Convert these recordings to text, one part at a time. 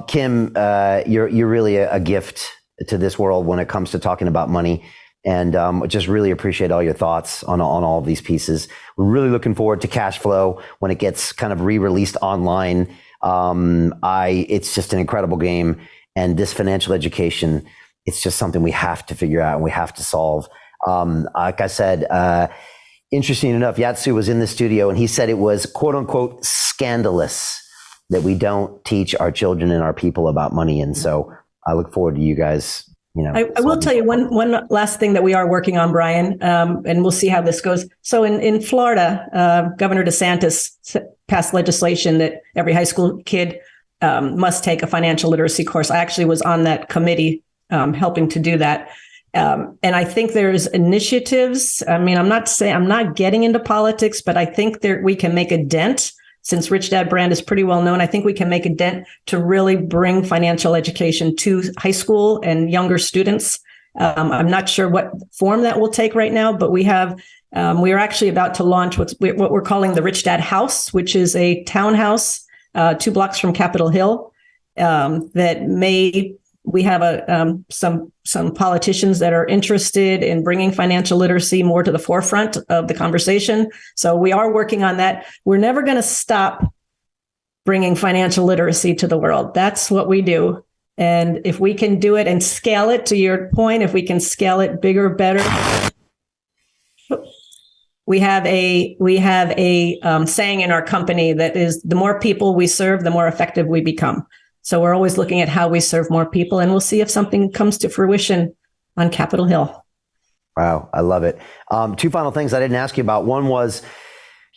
Kim, you're really a gift to this world when it comes to talking about money. And just really appreciate all your thoughts on all of these pieces. We're really looking forward to cash flow when it gets kind of re-released online. It's just an incredible game. And this financial education, it's just something we have to figure out and we have to solve. Like I said, interesting enough, Yatsu was in the studio and he said it was quote unquote scandalous that we don't teach our children and our people about money. And so I look forward to you guys. I will tell you one last thing that we are working on, Brian, and we'll see how this goes. So in Florida, Governor DeSantis passed legislation that every high school kid must take a financial literacy course. I actually was on that committee helping to do that. And I think there's initiatives. I mean, I'm not getting into politics, but I think we can make a dent. Since Rich Dad brand is pretty well known, I think we can make a dent to really bring financial education to high school and younger students. I'm not sure what form that will take right now, but we are actually about to launch what we're calling the Rich Dad House, which is a townhouse 2 blocks from Capitol Hill. We have some politicians that are interested in bringing financial literacy more to the forefront of the conversation. So we are working on that. We're never going to stop bringing financial literacy to the world. That's what we do. And if we can do it and scale it, to your point, if we can scale it bigger, better. We have a saying in our company that is, the more people we serve, the more effective we become. So we're always looking at how we serve more people, and we'll see if something comes to fruition on Capitol Hill. Wow, I love it. 2 final things I didn't ask you about. One was,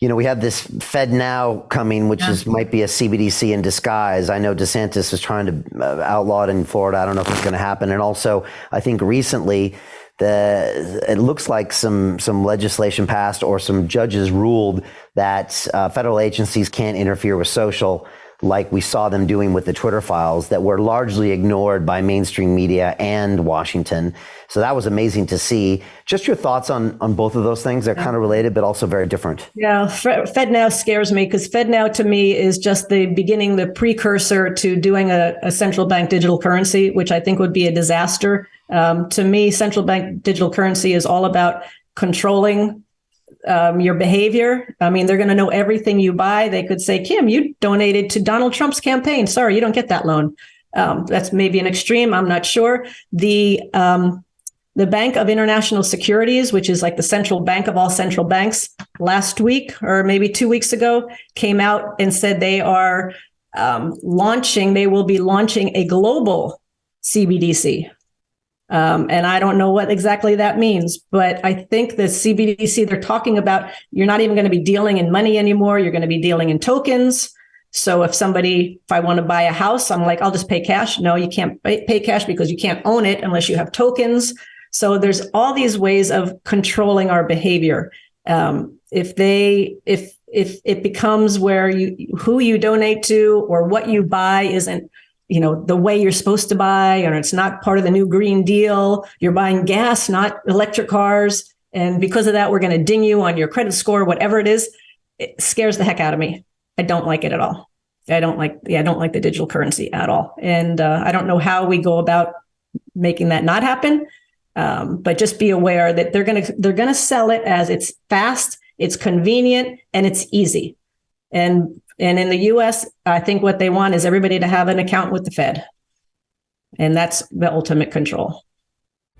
we have this Fed Now coming, which might be a CBDC in disguise. I know DeSantis is trying to outlaw it in Florida. I don't know if it's going to happen. And also, I think recently, it looks like some legislation passed or some judges ruled that federal agencies can't interfere with social, like we saw them doing with the Twitter files that were largely ignored by mainstream media and Washington. So that was amazing to see. Just your thoughts on both of those things. They're kind of related, but also very different. Yeah, Fed Now scares me because Fed Now to me is just the precursor to doing a central bank digital currency, which I think would be a disaster. To me, central bank digital currency is all about controlling your behavior. I mean, they're going to know everything you buy. They could say, Kim, you donated to Donald Trump's campaign. Sorry, you don't get that loan. That's maybe an extreme. I'm not sure. The Bank of International Securities, which is like the central bank of all central banks, last week or maybe 2 weeks ago, came out and said they are they will be launching a global CBDC. And I don't know what exactly that means, but I think the CBDC they're talking about, you're not even going to be dealing in money anymore. You're going to be dealing in tokens. So if I want to buy a house, I'm like, I'll just pay cash. No, you can't pay cash because you can't own it unless you have tokens. So there's all these ways of controlling our behavior. If it becomes where who you donate to or what you buy isn't the way you're supposed to buy, or it's not part of the new Green Deal. You're buying gas, not electric cars. And because of that, we're going to ding you on your credit score, whatever it is. It scares the heck out of me. I don't like it at all. I don't like the digital currency at all. And I don't know how we go about making that not happen. But just be aware that they're going to sell it as it's fast, it's convenient, and it's easy. And in the US, I think what they want is everybody to have an account with the Fed. And that's the ultimate control.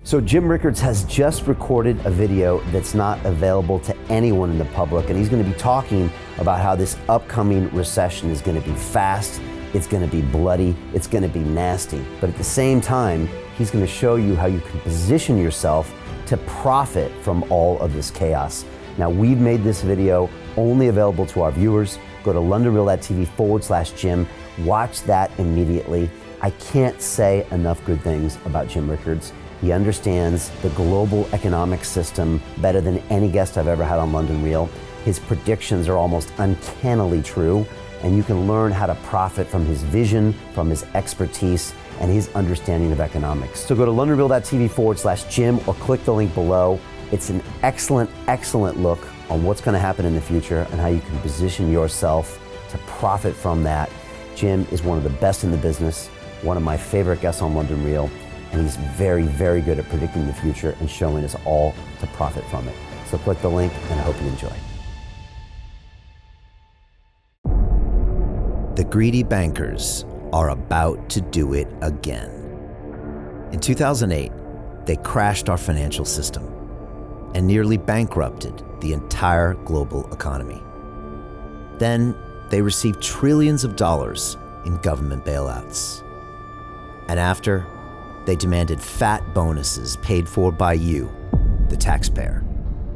So Jim Rickards has just recorded a video that's not available to anyone in the public. And he's going to be talking about how this upcoming recession is going to be fast. It's going to be bloody. It's going to be nasty. But at the same time, he's going to show you how you can position yourself to profit from all of this chaos. Now, we've made this video only available to our viewers. Go to londonreal.tv/Jim. Watch that immediately. I can't say enough good things about Jim Rickards. He understands the global economic system better than any guest I've ever had on London Real. His predictions are almost uncannily true, and you can learn how to profit from his vision, from his expertise, and his understanding of economics. So go to londonreal.tv/Jim or click the link below. It's an excellent, excellent look on what's going to happen in the future and how you can position yourself to profit from that. Jim is one of the best in the business, one of my favorite guests on London Real, and he's very, very good at predicting the future and showing us all to profit from it. So click the link, and I hope you enjoy. The greedy bankers are about to do it again. In 2008, they crashed our financial system and nearly bankrupted the entire global economy. Then they received trillions of dollars in government bailouts. And after, they demanded fat bonuses paid for by you, the taxpayer.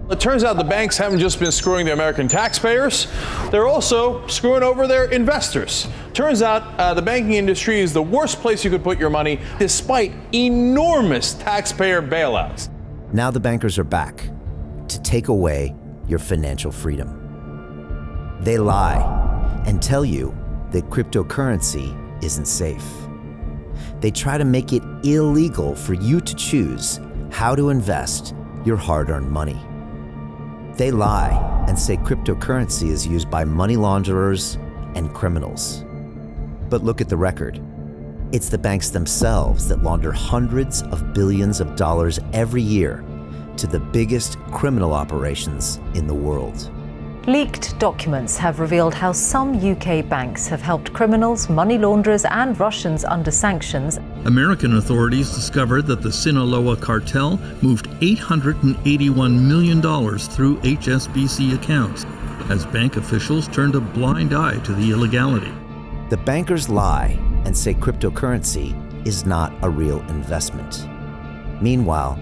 It turns out the banks haven't just been screwing the American taxpayers, they're also screwing over their investors. Turns out the banking industry is the worst place you could put your money, despite enormous taxpayer bailouts. Now the bankers are back to take away your financial freedom. They lie and tell you that cryptocurrency isn't safe. They try to make it illegal for you to choose how to invest your hard-earned money. They lie and say cryptocurrency is used by money launderers and criminals. But look at the record. It's the banks themselves that launder hundreds of billions of dollars every year to the biggest criminal operations in the world. Leaked documents have revealed how some UK banks have helped criminals, money launderers and Russians under sanctions. American authorities discovered that the Sinaloa cartel moved $881 million through HSBC accounts as bank officials turned a blind eye to the illegality. The bankers lie and say cryptocurrency is not a real investment. Meanwhile,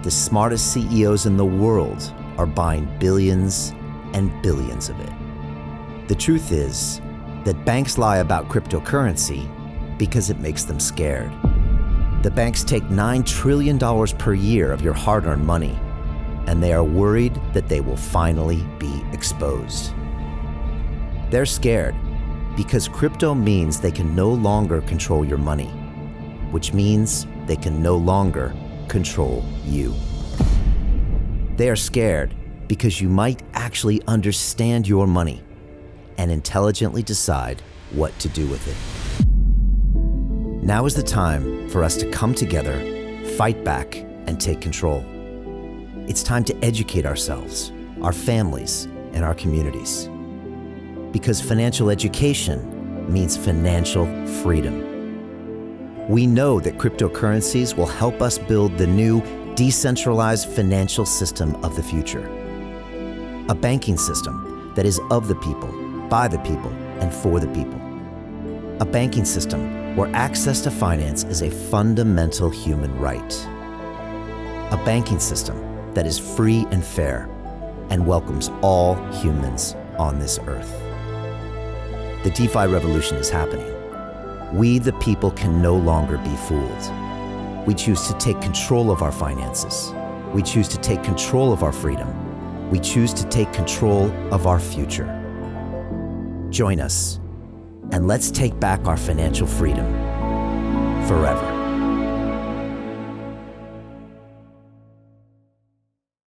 the smartest CEOs in the world are buying billions and billions of it. The truth is that banks lie about cryptocurrency because it makes them scared. The banks take $9 trillion per year of your hard-earned money, and they are worried that they will finally be exposed. They're scared because crypto means they can no longer control your money, which means they can no longer control you. They are scared because you might actually understand your money and intelligently decide what to do with it. Now is the time for us to come together, fight back, and take control. It's time to educate ourselves, our families, and our communities. Because financial education means financial freedom. We know that cryptocurrencies will help us build the new decentralized financial system of the future. A banking system that is of the people, by the people, and for the people. A banking system where access to finance is a fundamental human right. A banking system that is free and fair and welcomes all humans on this earth. The DeFi revolution is happening. We, the people, can no longer be fooled. We choose to take control of our finances. We choose to take control of our freedom. We choose to take control of our future. Join us, and let's take back our financial freedom forever.